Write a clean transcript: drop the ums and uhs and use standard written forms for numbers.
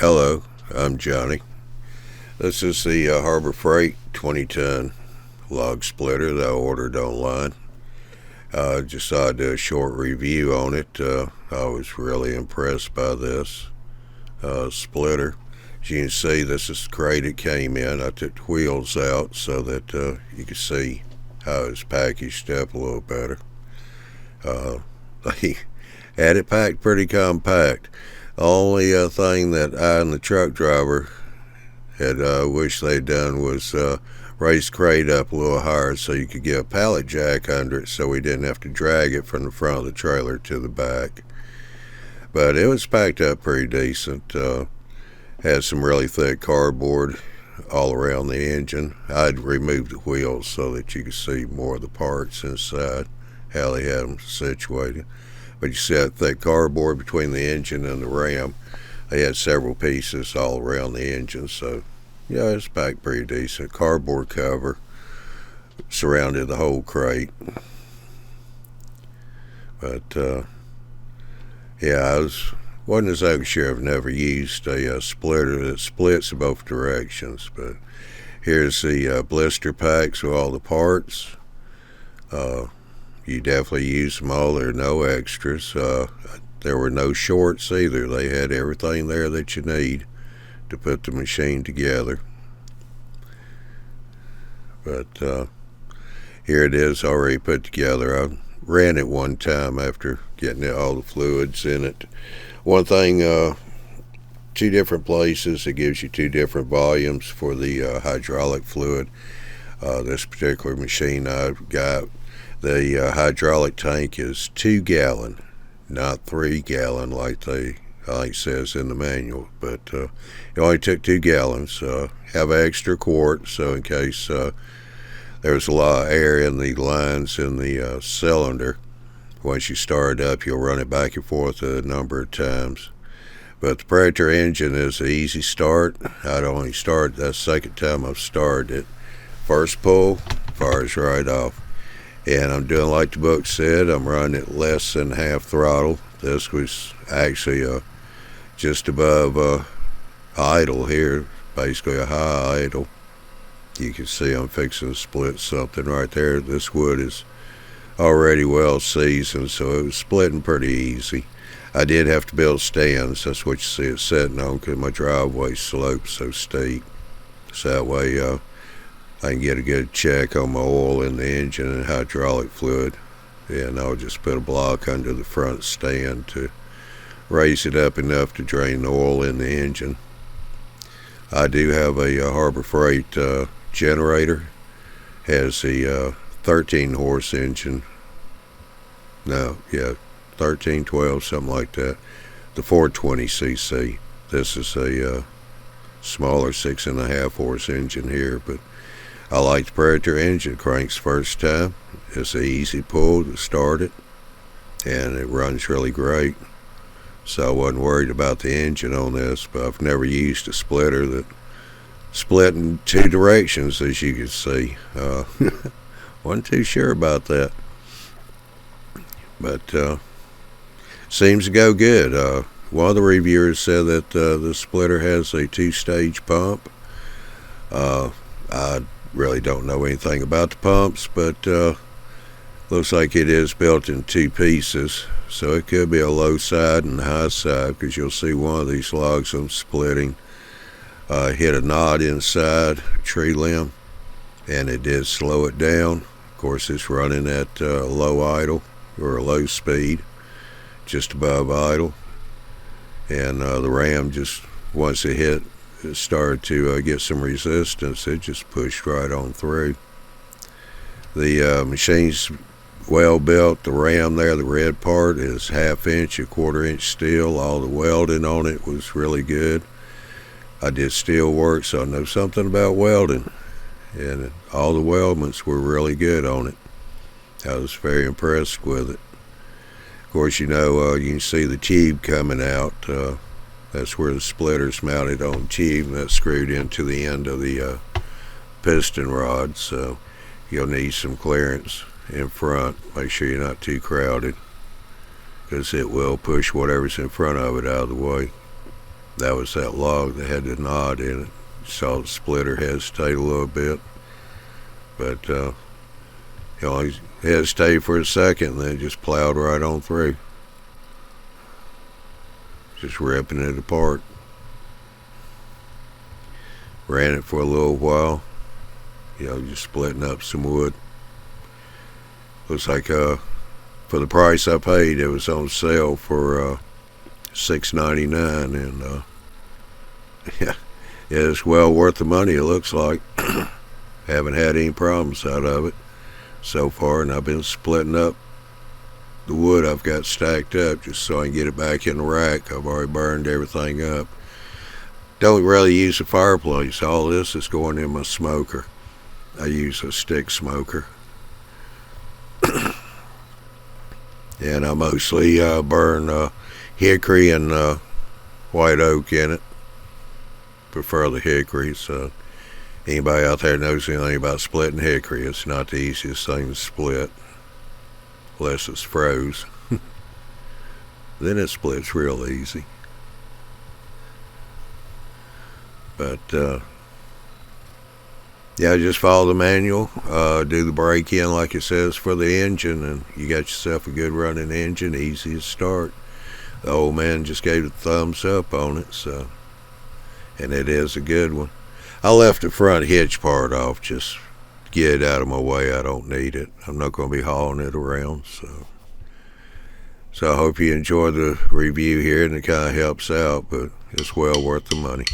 Hello, I'm Johnny. This is the Harbor Freight 2010 log splitter that I ordered online. Just thought I'd do a short review on it. I was really impressed by this splitter. As you can see, this is the crate it came in. I took the wheels out so that you can see how it's packaged up a little better. They had it packed pretty compact. The only thing that I and the truck driver had wished they'd done was raise the crate up a little higher so you could get a pallet jack under it so we didn't have to drag it from the front of the trailer to the back. But it was packed up pretty decent. Had some really thick cardboard all around the engine. I'd removed the wheels so that you could see more of the parts inside, how they had them situated. But you see that thick cardboard between the engine and the ram. They had several pieces all around the engine, so yeah, it's packed pretty decent. Cardboard cover surrounded the whole crate. But yeah, wasn't exactly sure. I've never used a splitter that splits in both directions. But here's the blister packs with all the parts. You definitely use them all. There are no extras. There were no shorts either. They had everything there that you need to put the machine together. But here it is already put together. I ran it one time after getting all the fluids in it. One thing, two different places. It gives you two different volumes for the hydraulic fluid. This particular machine I've got, the hydraulic tank is 2 gallon, not 3 gallon like I think it says in the manual. But it only took 2 gallons. Have an extra quart, so in case there's a lot of air in the lines in the cylinder, once you start it up, you'll run it back and forth a number of times. But the Predator engine is an easy start. I'd only start, that's the second time I've started it. First pull, fires right off. And I'm doing like the book said, I'm running it less than half throttle. This was actually just above idle here, basically a high idle. You can see I'm fixing to split something right there. This wood is already well seasoned, so it was splitting pretty easy. I did have to build stands. That's what you see it sitting on because my driveway slopes so steep. So that way I can get a good check on my oil in the engine and hydraulic fluid. And I'll just put a block under the front stand to raise it up enough to drain the oil in the engine. I do have a Harbor Freight generator. Has a 13 horse engine. No, yeah, 13, 12, something like that. The 420cc. This is a smaller 6.5 horse engine here, but I like the Predator engine. Cranks first time. It's an easy pull to start it, and it runs really great. So I wasn't worried about the engine on this, but I've never used a splitter that split in two directions, as you can see. Wasn't too sure about that, but seems to go good. One of the reviewers said that the splitter has a 2-stage pump. I really don't know anything about the pumps, but looks like it is built in 2 pieces, so it could be a low side and high side, because you'll see one of these logs I'm splitting hit a knot inside a tree limb, and it did slow it down. Of course, it's running at low idle or low speed, just above idle, and the ram just, once it started to get some resistance, it just pushed right on through. The machine's well built. The ram there, the red part, is 1/2 inch, 1/4 inch steel. All the welding on it was really good. I did steel work, so I know something about welding, and all the weldments were really good on it. I was very impressed with it. Of course, you can see the tube coming out. That's where the splitter's mounted on tube, and that's screwed into the end of the piston rod, so you'll need some clearance in front. Make sure you're not too crowded, because it will push whatever's in front of it out of the way. That was that log that had the knot in it. Saw the splitter hesitate a little bit, but he only hesitated for a second and then just plowed right on through, just ripping it apart. Ran it for a little while, just splitting up some wood. Looks like for the price I paid, it was on sale for $6.99, and yeah, it's well worth the money. It looks like. Haven't had any problems out of it so far, and I've been splitting up the wood I've got stacked up just so I can get it back in the rack. I've already burned everything up. Don't really use a fireplace. All this is going in my smoker. I use a stick smoker. And I mostly burn hickory and white oak in it. Prefer the hickory. So anybody out there knows anything about splitting hickory, it's not the easiest thing to split unless it's froze. Then it splits real easy. But yeah, just follow the manual, do the break-in like it says for the engine, and you got yourself a good running engine, easy to start. The old man just gave the thumbs up on it, so, and it is a good one. I left the front hitch part off, just get it out of my way. I don't need it. I'm not going to be hauling it around, so I hope you enjoy the review here, and it kind of helps out, but it's well worth the money.